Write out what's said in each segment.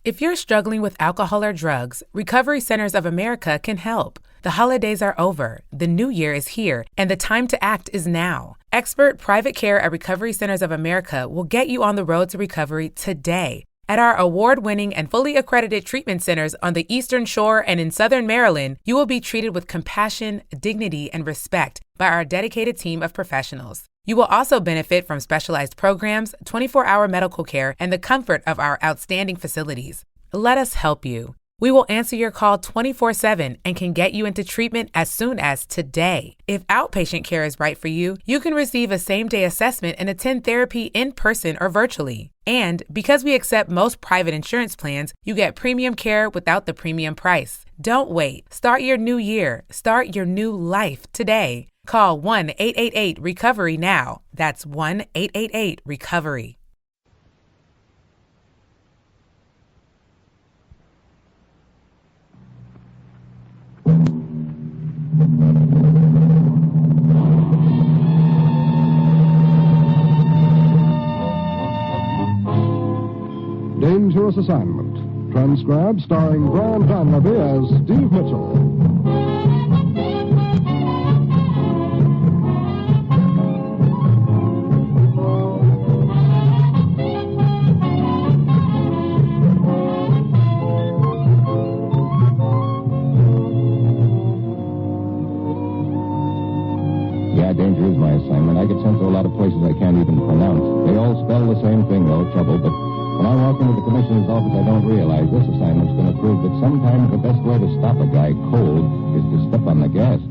If you're struggling with alcohol or drugs, Recovery Centers of America can help. The holidays are over, the new year is here, and the time to act is now. Expert private care at Recovery Centers of America will get you on the road to recovery today. At our award-winning and fully accredited treatment centers on the Eastern Shore and in Southern Maryland, you will be treated with compassion, dignity, and respect by our dedicated team of professionals. You will also benefit from specialized programs, 24-hour medical care, and the comfort of our outstanding facilities. Let us help you. We will answer your call 24/7 and can get you into treatment as soon as today. If outpatient care is right for you, you can receive a same-day assessment and attend therapy in person or virtually. And because we accept most private insurance plans, you get premium care without the premium price. Don't wait. Start your new year. Start your new life today. Call 1-888-RECOVERY now. That's 1-888-RECOVERY. Dangerous Assignment. Transcribed starring Brian Donlevy as Steve Mitchell. Danger is my assignment. I get sent to a lot of places I can't even pronounce. They all spell the same thing, though, trouble. But when I walk into the commissioner's office, I don't realize this assignment's going to prove that sometimes the best way to stop a guy cold is to step on the gas.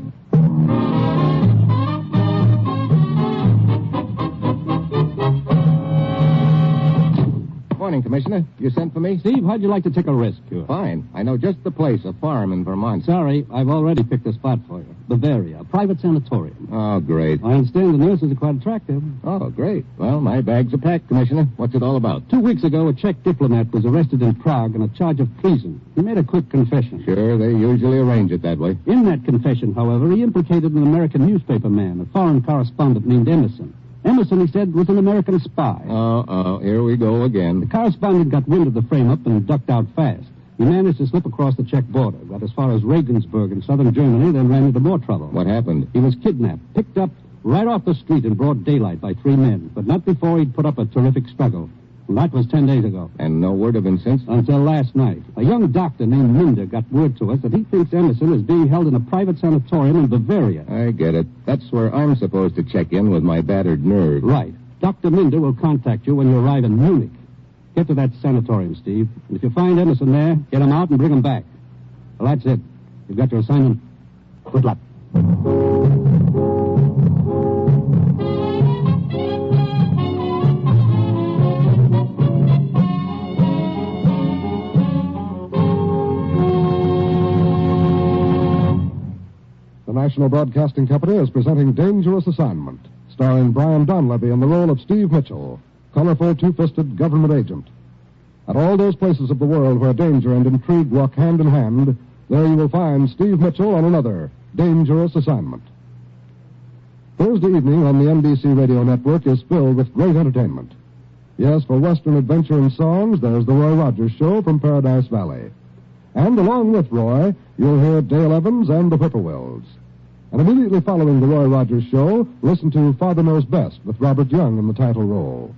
Morning, Commissioner. You sent for me? Steve, how'd you like to take a risk? Fine. I know just the place, a farm in Vermont. Sorry, I've already picked a spot for you. Bavaria, a private sanatorium. Oh, great. I understand the nurses are quite attractive. Oh, great. Well, my bags are packed, Commissioner. What's it all about? 2 weeks ago, a Czech diplomat was arrested in Prague on a charge of treason. He made a quick confession. Sure, they usually arrange it that way. In that confession, however, he implicated an American newspaper man, a foreign correspondent named Emerson. Emerson, he said, was an American spy. Oh, here we go again. The correspondent got wind of the frame-up and ducked out fast. He managed to slip across the Czech border, got as far as Regensburg in southern Germany, then ran into more trouble. What happened? He was kidnapped, picked up right off the street in broad daylight by 3 men, but not before he'd put up a terrific struggle. And that was 10 days ago. And no word of him since? Until last night. A young doctor named Minder got word to us that he thinks Emerson is being held in a private sanatorium in Bavaria. I get it. That's where I'm supposed to check in with my battered nerve. Right. Dr. Minder will contact you when you arrive in Munich. Get to that sanatorium, Steve. And if you find Emerson there, get him out and bring him back. Well, that's it. You've got your assignment. Good luck. The National Broadcasting Company is presenting Dangerous Assignment, starring Brian Donlevy in the role of Steve Mitchell, colorful, two-fisted government agent. At all those places of the world where danger and intrigue walk hand in hand, there you will find Steve Mitchell on another Dangerous Assignment. Thursday evening on the NBC radio network is filled with great entertainment. Yes, for Western adventure and songs, there's the Roy Rogers Show from Paradise Valley. And along with Roy, you'll hear Dale Evans and the Whippoorwills. And immediately following the Roy Rogers Show, listen to Father Knows Best with Robert Young in the title role.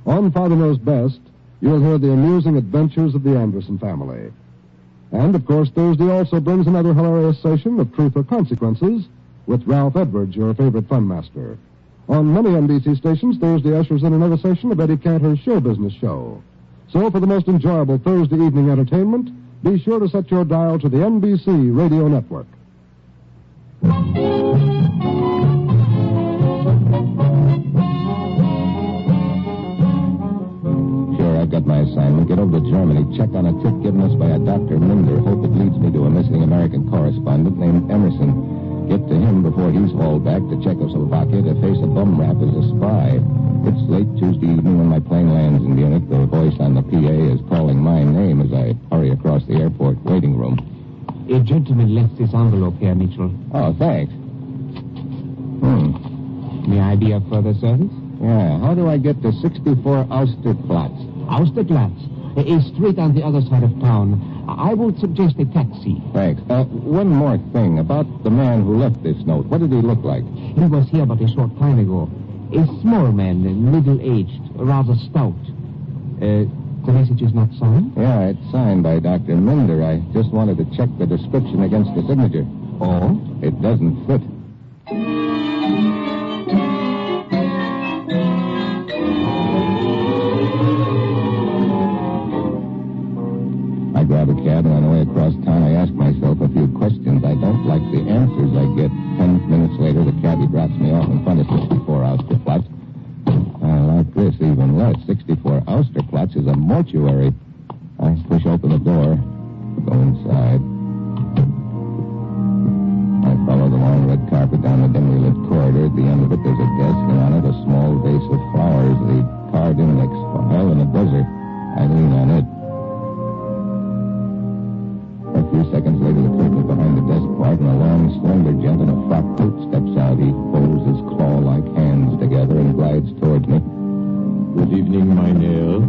On Father Knows Best, you'll hear the amusing adventures of the Anderson family. And, of course, Thursday also brings another hilarious session of Truth or Consequences with Ralph Edwards, your favorite fun master. On many NBC stations, Thursday ushers in another session of Eddie Cantor's show business show. So for the most enjoyable Thursday evening entertainment, be sure to set your dial to the NBC radio network. Sure, I've got my assignment. Get over to Germany, check on a tip given us by a Dr. Minder. Hope it leads me to a missing American correspondent named Emerson. Get to him before he's hauled back to Czechoslovakia to face a bum rap as a spy. It's late Tuesday evening when my plane lands in Munich. The voice on the PA is calling my name as I hurry across the airport waiting room. A gentleman left this envelope here, Mitchell. Oh, thanks. May I be of further service? Yeah, how do I get to 64 Austerplatz? Austerplatz. Straight on the other side of town. I would suggest a taxi. Thanks. One more thing about the man who left this note. What did he look like? He was here but a short time ago. A small man, middle-aged, rather stout. The message is not signed? Yeah, it's signed by Dr. Minder. I just wanted to check the description against the signature. Oh? It doesn't fit. I grab a cab, and on the way across town, I ask myself a few questions. I don't like the answers I get. 10 minutes later, the cabbie drops me off in front of 64 Austerplatz. I like this even less. 64 Austerplatz is a mortuary. I push open the door, go inside. I follow the long red carpet down the dimly lit corridor. At the end of it, there's a desk, and on it, a small vase of flowers, the card index file, and a buzzer. I lean on it. A few seconds later, the curtain behind the desk part, and a long, slender gent in a frock coat steps out. He folds his claw-like hands together and glides towards me. Good evening, mynheer.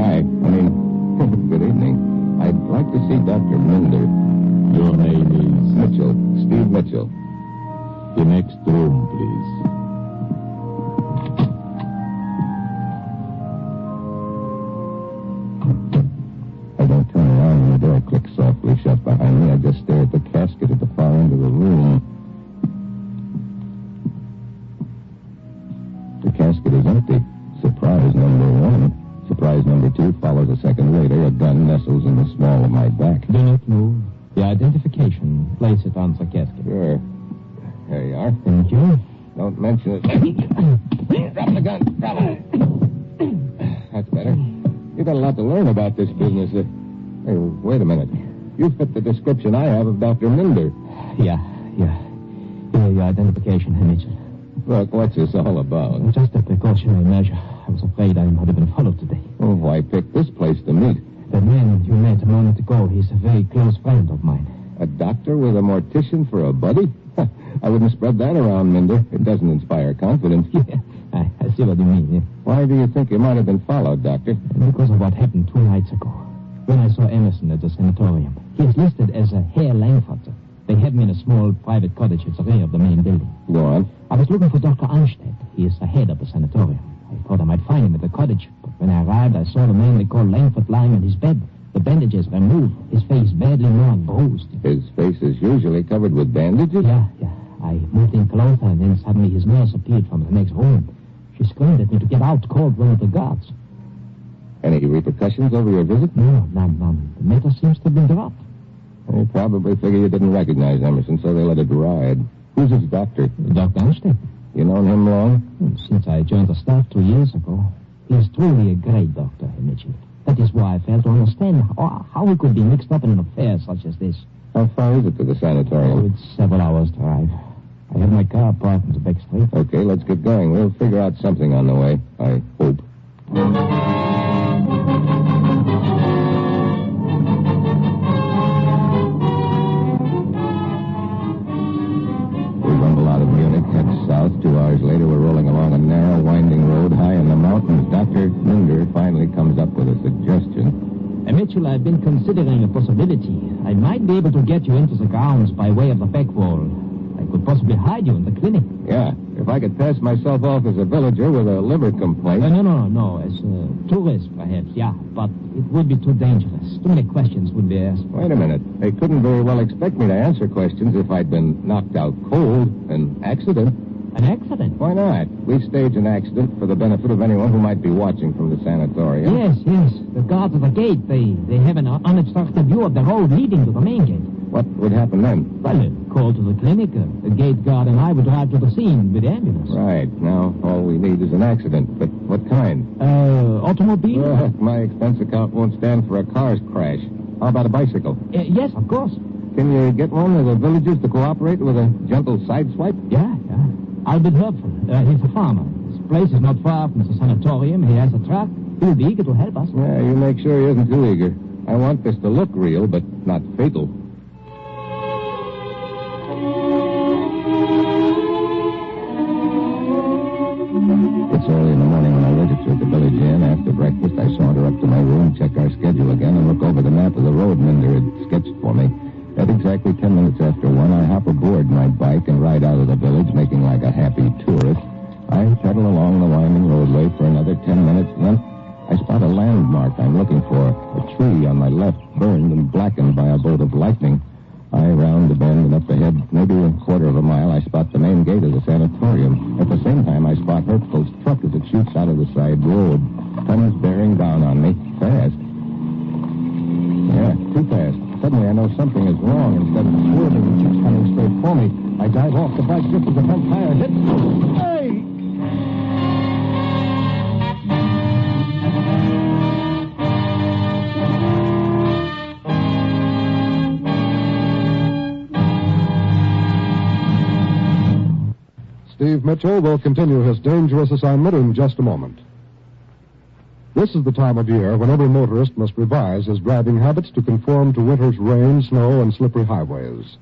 Hi. Good evening. I'd like to see Dr. Minder. Your name is? Mitchell. Steve Mitchell. The next room, please. I don't turn around when the door clicks softly shut behind me. I just stare at the casket at the far end of the room. The casket is empty. Surprise number one. Surprise number two follows a second later. A gun nestles in the small of my back. Do not move. The identification. Place it on the casket. Sure. There you are. Thank you. Don't mention it. Drop the gun. Drop it. That's better. You got a lot to learn about this business. Hey, wait a minute. You fit the description I have of Dr. Minder. Yeah. Here, your identification, Mitchell. Look, what's this all about? Just a precautionary measure. I was afraid I might have been followed today. Oh, why pick this place to meet? The man you met a moment ago, he's a very close friend of mine. A doctor with a mortician for a buddy? I wouldn't spread that around, Minder. It doesn't inspire confidence. Yeah, I see what you mean. Yeah. Why do you think you might have been followed, Doctor? Because of what happened 2 nights ago. When I saw Emerson at the sanatorium. He is listed as a Herr Langfurter. They have him in a small private cottage at the rear of the main building. Go on. I was looking for Dr. Anstedt. He is the head of the sanatorium. I thought I might find him at the cottage, but when I arrived, I saw the man they call Langfurt lying on his bed. The bandages removed, his face badly worn, bruised. His face is usually covered with bandages? Yeah. I moved in closer, and then suddenly his nurse appeared from the next room. She screamed at me to get out, called one of the guards. Any repercussions over your visit? No, none. The matter seems to have been dropped. They probably figure you didn't recognize Emerson, so they let it ride. Who's his doctor? Dr. Anstedt. You known him long? Since I joined the staff 2 years ago. He is truly a great doctor, Mitchell. That is why I failed to understand how he could be mixed up in an affair such as this. How far is it to the sanitarium? Oh, it's several hours' drive. I have my car parked in the back street. Okay, let's get going. We'll figure out something on the way, I hope. We rumble out of Munich, head south. 2 hours later, we're rolling along a narrow, winding road high in the mountains. Dr. Minder finally comes up with a suggestion. Mitchell, I've been considering a possibility. I might be able to get you into the grounds by way of the back wall. I could possibly hide you in the clinic. Yeah, if I could pass myself off as a villager with a liver complaint. No. As a tourist, perhaps, yeah. But it would be too dangerous. Too many questions would be asked. Wait a minute. They couldn't very well expect me to answer questions if I'd been knocked out cold. An accident. An accident? Why not? We stage an accident for the benefit of anyone who might be watching from the sanatorium. Yes. The guards at the gate, they have an unobstructed view of the road leading to the main gate. What would happen then? Well, a call to the clinic. The gate guard and I would drive to the scene with the ambulance. Right. Now, all we need is an accident. But what kind? Automobile? My expense account won't stand for a car's crash. How about a bicycle? Yes, of course. Can you get one of the villagers to cooperate with a gentle sideswipe? Yeah. Albert Hopfer. He's a farmer. His place is not far from the sanatorium. He has a truck. He'll be eager to help us. Yeah, you make sure he isn't too eager. I want this to look real, but not fatal. It's early in the morning when I register at the village village inn. After breakfast, I saunter up to my room, check our schedule again, and look over the map of the road Minder had sketched for me. At exactly 10 minutes after 1, I hop aboard my bike and ride out of the village, making like a happy tourist. I pedal along the winding roadway for another 10 minutes, and then I spot a landmark I'm looking for. A tree on my left burned and blackened by a bolt of lightning. I round the bend and up ahead, maybe a quarter of a mile, I spot the main gate of the sanatorium. At the same time, I spot Hertzfeld's truck as it shoots out of the side road. Comes bearing down on me, fast. Yeah, too fast. Suddenly I know something is wrong. Instead of swerving, it keeps coming straight for me. I dive off the bike just as the front tire hits. Hey! Steve Mitchell will continue his dangerous assignment in just a moment. This is the time of year when every motorist must revise his driving habits to conform to winter's rain, snow, and slippery highways.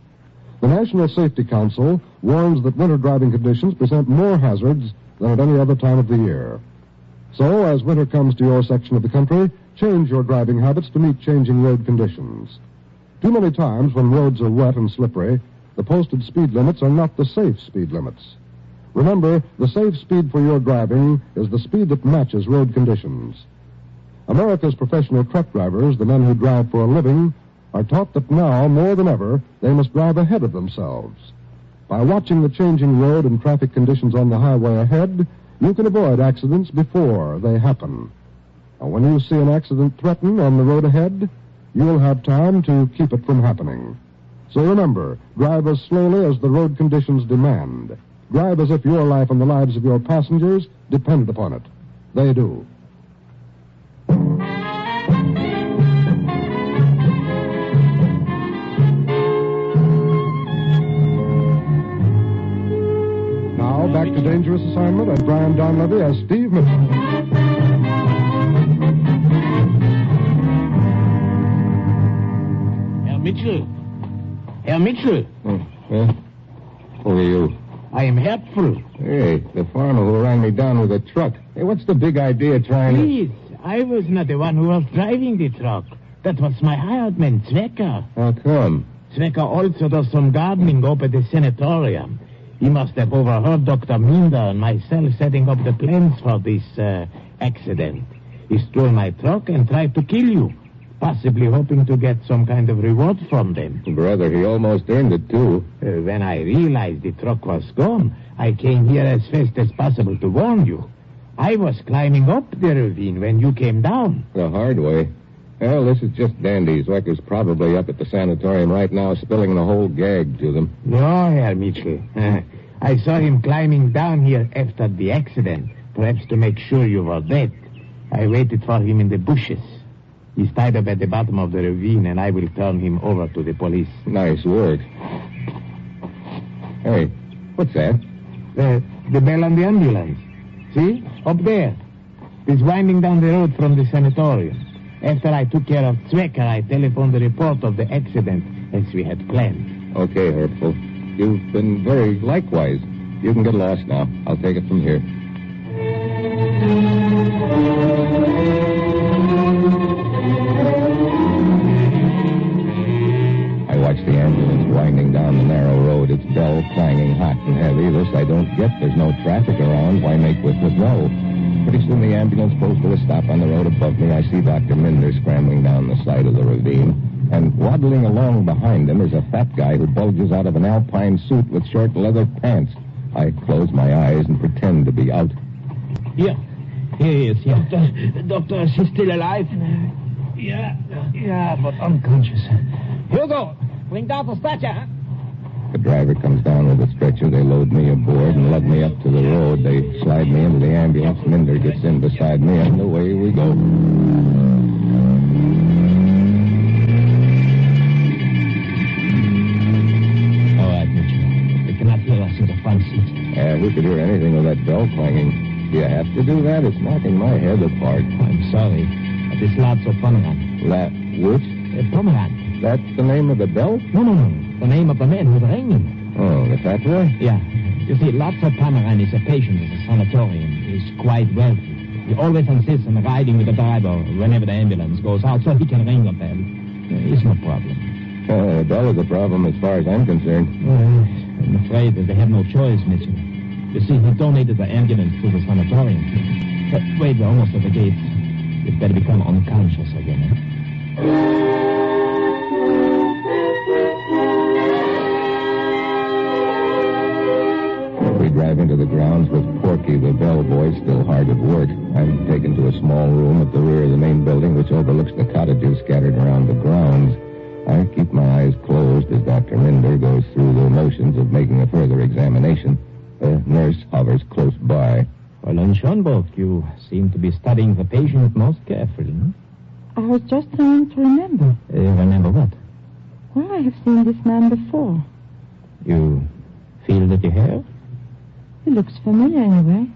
The National Safety Council warns that winter driving conditions present more hazards than at any other time of the year. So, as winter comes to your section of the country, change your driving habits to meet changing road conditions. Too many times when roads are wet and slippery, the posted speed limits are not the safe speed limits. Remember, the safe speed for your driving is the speed that matches road conditions. America's professional truck drivers, the men who drive for a living, are taught that now, more than ever, they must drive ahead of themselves. By watching the changing road and traffic conditions on the highway ahead, you can avoid accidents before they happen. Now, when you see an accident threaten on the road ahead, you'll have time to keep it from happening. So remember, drive as slowly as the road conditions demand. Drive as if your life and the lives of your passengers depended upon it. They do. Now, back to Dangerous Assignment and Brian Donlevy as Steve Mitchell. Herr Mitchell. Who are you? I am helpful. Hey, the farmer who ran me down with a truck. Hey, what's the big idea trying Please, I was not the one who was driving the truck. That was my hired man, Zwecker. How come? Zwecker also does some gardening up at the sanatorium. He must have overheard Dr. Minder and myself setting up the plans for this accident. He stole my truck and tried to kill you, possibly hoping to get some kind of reward from them. Brother, he almost earned it, too. When I realized the truck was gone, I came here as fast as possible to warn you. I was climbing up the ravine when you came down. The hard way. Well, this is just dandy. Zwecker's probably up at the sanatorium right now, spilling the whole gag to them. No, Herr Mitchell. I saw him climbing down here after the accident, perhaps to make sure you were dead. I waited for him in the bushes. He's tied up at the bottom of the ravine, and I will turn him over to the police. Nice work. Hey, what's that? The bell on the ambulance. See? Up there. It's winding down the road from the sanatorium. After I took care of Zwecker, I telephoned the report of the accident as we had planned. Okay, Hertzfeld. You've been very likewise. You can get lost now. I'll take it from here. I watch the ambulance winding down the narrow road, its bell clanging hot and heavy. This I don't get. There's no traffic around. Why make with it go? Pretty soon the ambulance pulls to a stop on the road above me. I see Dr. Minder scrambling down the side of the ravine. And waddling along behind him is a fat guy who bulges out of an alpine suit with short leather pants. I close my eyes and pretend to be out. Here he is. Doctor, is she still alive? Yeah, but unconscious. Hugo, bring down the stretcher, huh? The driver comes down with a stretcher. They load me aboard and lug me up to the road. They slide me into the ambulance. Minder gets in beside me, and away we go. All right, Mitchell. They cannot hear us in the front seat. Yeah, we could hear anything with that bell clanging. Do you have to do that? It's knocking my head apart. I'm sorry. But it's Lazzo Pomeran. Which? Pomeran. That's the name of the bell? No. The name of the man who rang him. Oh, the fatwa? Yeah. You see, Lazzo Pomeran is a patient at the sanatorium. He's quite wealthy. He always insists on riding with the driver whenever the ambulance goes out so he can ring a bell. It's no problem. A bell is a problem as far as I'm concerned. I'm afraid that they have no choice, Mitchell. You see, he donated the ambulance to the sanatorium. Wait, we're almost at the gate. You'd better become unconscious again. We drive into the grounds with Porky, the bellboy, still hard at work. I'm taken to a small room at the rear of the main building, which overlooks the cottages scattered around the grounds. I keep my eyes closed as Dr. Minder goes through the motions of making a further examination. The nurse hovers close by. Well, Schönberg, you seem to be studying the patient most carefully. I was just trying to remember. Remember what? Well, I have seen this man before. You feel that you have? He looks familiar anyway.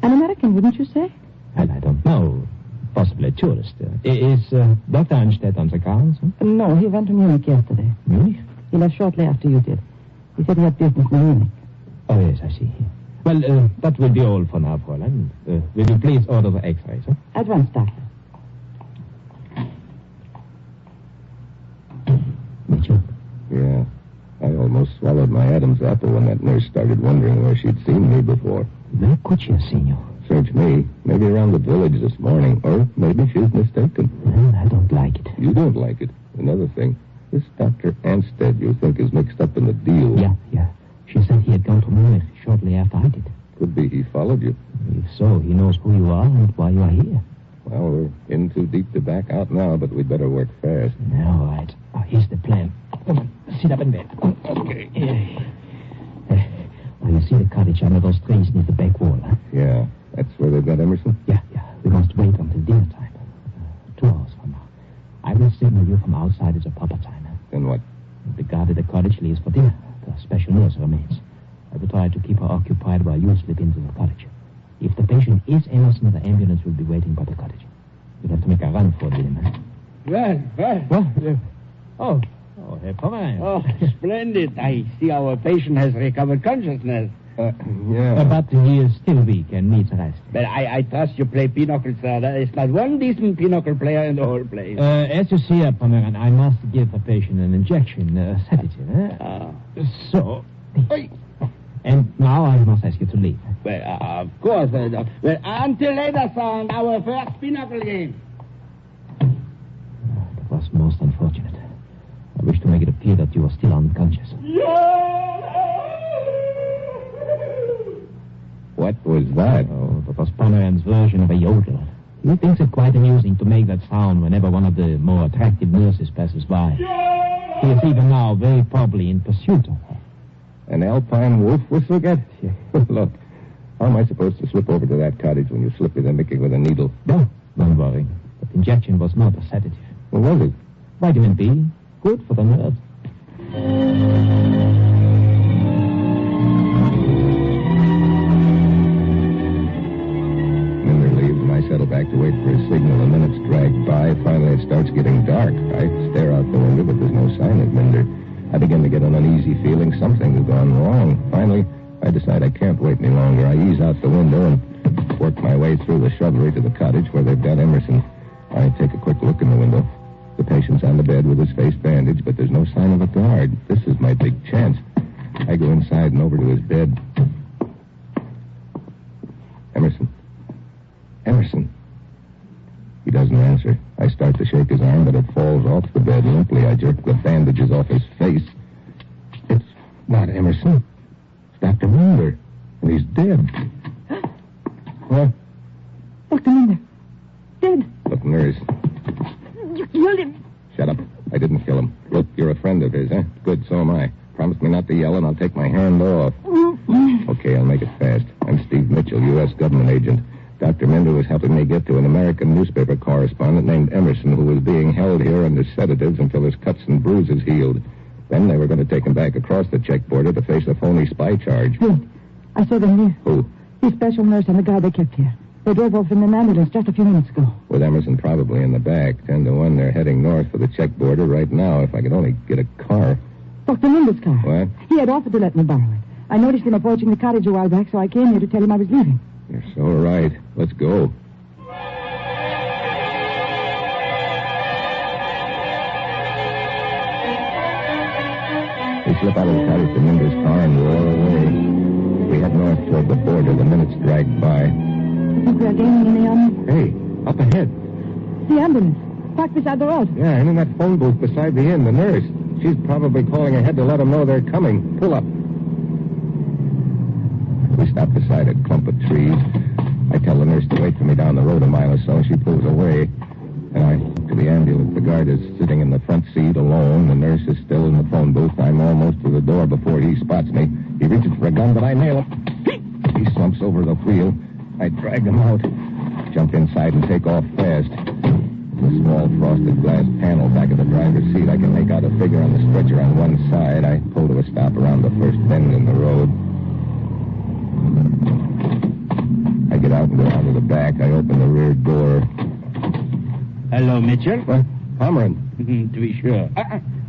An American, wouldn't you say? Well, I don't know. Possibly a tourist. Is Dr. Anstedt on the grounds? Huh? No, he went to Munich yesterday. Munich? He left shortly after you did. He said he had business in Munich. Oh, yes, I see. Well, that will be all for now, Fräulein. Will you please order the x-rays, huh? At once, doctor. Mitchell? Yeah. I almost swallowed my Adam's apple when that nurse started wondering where she'd seen me before. Where could she have seen you? Search me. Maybe around the village this morning. Or maybe she's mistaken. Well, I don't like it. You don't like it. Another thing. This Dr. Anstedt you think is mixed up in the deal. Yeah. She said he had gone to Munich shortly after I did. Could be he followed you. If so, he knows who you are and why you are here. Well, we're in too deep to back out now, but we'd better work fast. All right. Oh, here's the plan. Come on, sit up in bed. Okay. Well, you see the cottage under those trees near the back wall, huh? Yeah. That's where they've got Emerson? Yeah. We must wait until dinner time. 2 hours from now. I will signal you from outside as a proper time. Huh? Then what? The guard at the cottage leaves for dinner. The special nurse remains. I will try to keep her occupied while you slip into the cottage. If the patient is Emerson, the ambulance will be waiting by the cottage. You'll have to make a run for it with him, huh? Well. Herr Pomeranz. Oh, splendid. I see our patient has recovered consciousness. Yeah. But he is still weak and needs rest. But I trust you play pinochle, sir. There is not one decent pinochle player in the whole place. As you see, Pomeranz, I must give the patient an injection, a sedative. So. And now I must ask you to leave. Well, of course. Well, until later, son. Our first pinochle game. That was most unfortunate. I wish to make it appear that you are still unconscious. What was that? Oh, that was Pomeranz's version of a yodel. He thinks it quite amusing to make that sound whenever one of the more attractive nurses passes by. He is even now very probably in pursuit of her. An alpine wolf whistle get? Look, how am I supposed to slip over to that cottage when you slip me the Mickey with a needle? No, don't worry. That injection was not a sedative. What was it? Vitamin B. Good for the nerves. Minder leaves and I settle back to wait for his signal. The minutes drag by. Finally, it starts getting dark. I stare out the window, but there's no sign of Minder. I begin to get an uneasy feeling something has gone wrong. Finally, I decide I can't wait any longer. I ease out the window and work my way through the shrubbery to the cottage where they've got Emerson. I take a quick look in the window. The patient's on the bed with his face bandaged, but there's no sign of a guard. This is my big chance. I go inside and over to his bed. Emerson. He doesn't answer. I start to shake his arm, but it falls off the bed limply. I jerk the bandages off his face. It's not Emerson. It's Dr. Minder. And he's dead. What? Dr. Minder. Dead. Look, nurse. You killed him. Shut up. I didn't kill him. Look, you're a friend of his, huh? Good, so am I. Promise me not to yell, and I'll take my hand off. Okay, I'll make it fast. I'm Steve Mitchell, U.S. government agent. Dr. Minder was helping me get to an American newspaper correspondent named Emerson, who was being held here under sedatives until his cuts and bruises healed. Then they were going to take him back across the Czech border to face a phony spy charge. Good. I saw them leave. Who? The special nurse and the guy they kept here. They drove off in an ambulance just a few minutes ago. With Emerson probably in the back. 10 to 1, they're heading north for the Czech border right now. If I could only get a car. Dr. Minder's car. What? He had offered to let me borrow it. I noticed him approaching the cottage a while back, so I came here to tell him I was leaving. You're so right. Let's go. We slip out of the cottage to Minder's car and roar away. We head north toward the border. The minutes drag by. You think we are gaining any on? Hey, up ahead. The ambulance. Parked beside the road. Yeah, and in that phone booth beside the inn, the nurse. She's probably calling ahead to let them know they're coming. Pull up. We stop beside a clump of trees. I tell the nurse to wait for me down the road a mile or so. She pulls away. And I to the ambulance. The guard is sitting in the front seat alone. The nurse is still in the phone booth. I'm almost to the door before he spots me. He reaches for a gun, but I nail him. He slumps over the wheel. I drag him out, jump inside, and take off fast. The small frosted glass panel back of the driver's seat, I can make out a figure on the stretcher on one side. I pull to a stop around the first bend in the road. I get out and go down to the back. I open the rear door. Hello, Mitchell. What? Pomeran. To be sure.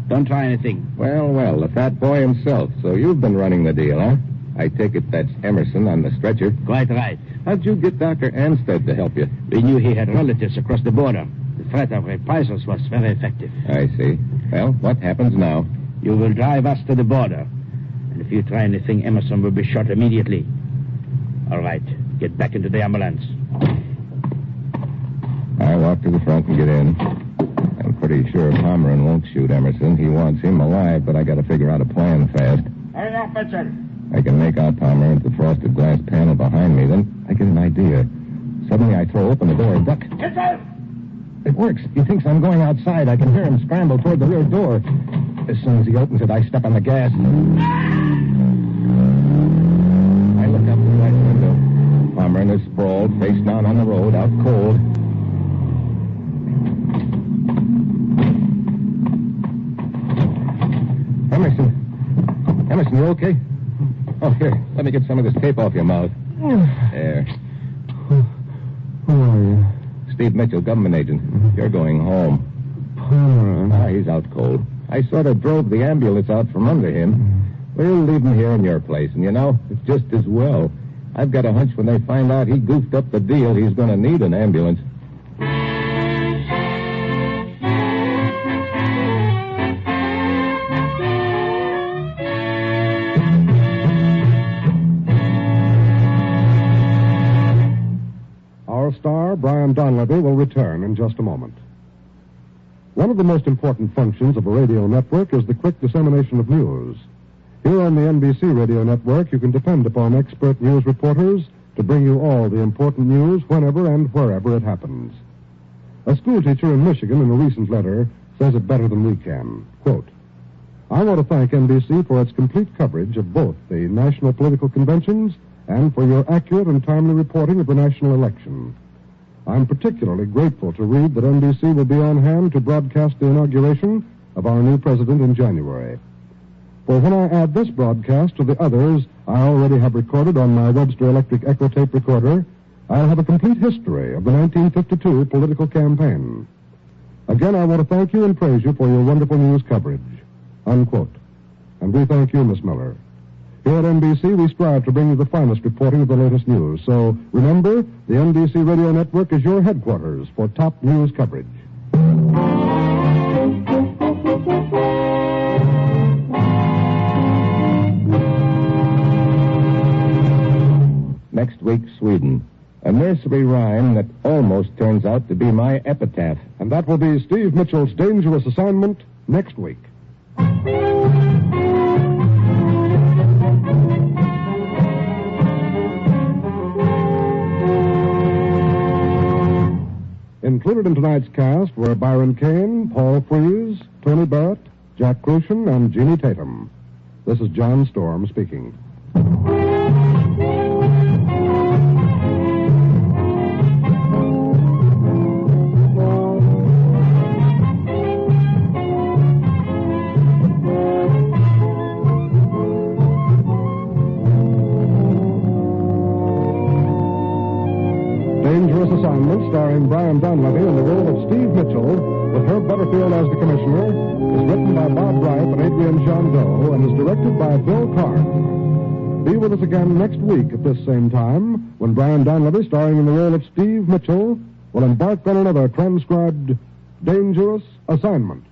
Don't try anything. Well, the fat boy himself. So you've been running the deal, huh? I take it that's Emerson on the stretcher. Quite right. How'd you get Dr. Anstead to help you? We knew he had relatives across the border. The threat of reprisals was very effective. I see. Well, what happens now? You will drive us to the border. And if you try anything, Emerson will be shot immediately. All right. Get back into the ambulance. I walk to the front and get in. I'm pretty sure Pomeran won't shoot Emerson. He wants him alive, but I got to figure out a plan fast. Hurry up, Mitchell. I can make out Pomeran at the frosted glass panel behind me. Then I get an idea. Suddenly I throw open the door and duck. Mitchell! It works. He thinks I'm going outside. I can hear him scramble toward the rear door. As soon as he opens it, I step on the gas. I look up the right window. Pomeran is sprawled, face down on the road, out cold. Emerson, you okay? Oh, here, let me get some of this tape off your mouth. There. Who are you? Steve Mitchell, government agent. You're going home. Pomeran. He's out cold. I sort of drove the ambulance out from under him. We'll leave him here in your place, and you know, it's just as well. I've got a hunch when they find out he goofed up the deal, he's going to need an ambulance. Our star, Brian Donlevy, will return in just a moment. One of the most important functions of a radio network is the quick dissemination of news. Here on the NBC radio network, you can depend upon expert news reporters to bring you all the important news whenever and wherever it happens. A schoolteacher in Michigan in a recent letter says it better than we can. Quote, I want to thank NBC for its complete coverage of both the national political conventions and for your accurate and timely reporting of the national election. I'm particularly grateful to read that NBC will be on hand to broadcast the inauguration of our new president in January. For when I add this broadcast to the others I already have recorded on my Webster Electric Echo Tape recorder, I'll have a complete history of the 1952 political campaign. Again, I want to thank you and praise you for your wonderful news coverage. Unquote. And we thank you, Miss Miller. Here at NBC, we strive to bring you the finest reporting of the latest news. So, remember, the NBC Radio Network is your headquarters for top news coverage. Next week, Sweden. A nursery rhyme that almost turns out to be my epitaph. And that will be Steve Mitchell's dangerous assignment next week. Included in tonight's cast were Byron Kane, Paul Freese, Tony Barrett, Jack Crucian, and Jeannie Tatum. This is John Storm speaking. Dangerous Assignment, starring Brian Donlevy in the role of Steve Mitchell, with Herb Butterfield as the commissioner, is written by Bob Reif and Adrian Jondeau and is directed by Bill Carr. Be with us again next week at this same time when Brian Donlevy, starring in the role of Steve Mitchell, will embark on another transcribed Dangerous Assignment.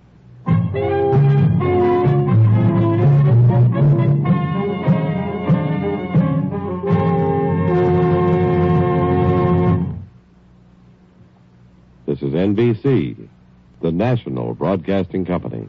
This is NBC, the national broadcasting company.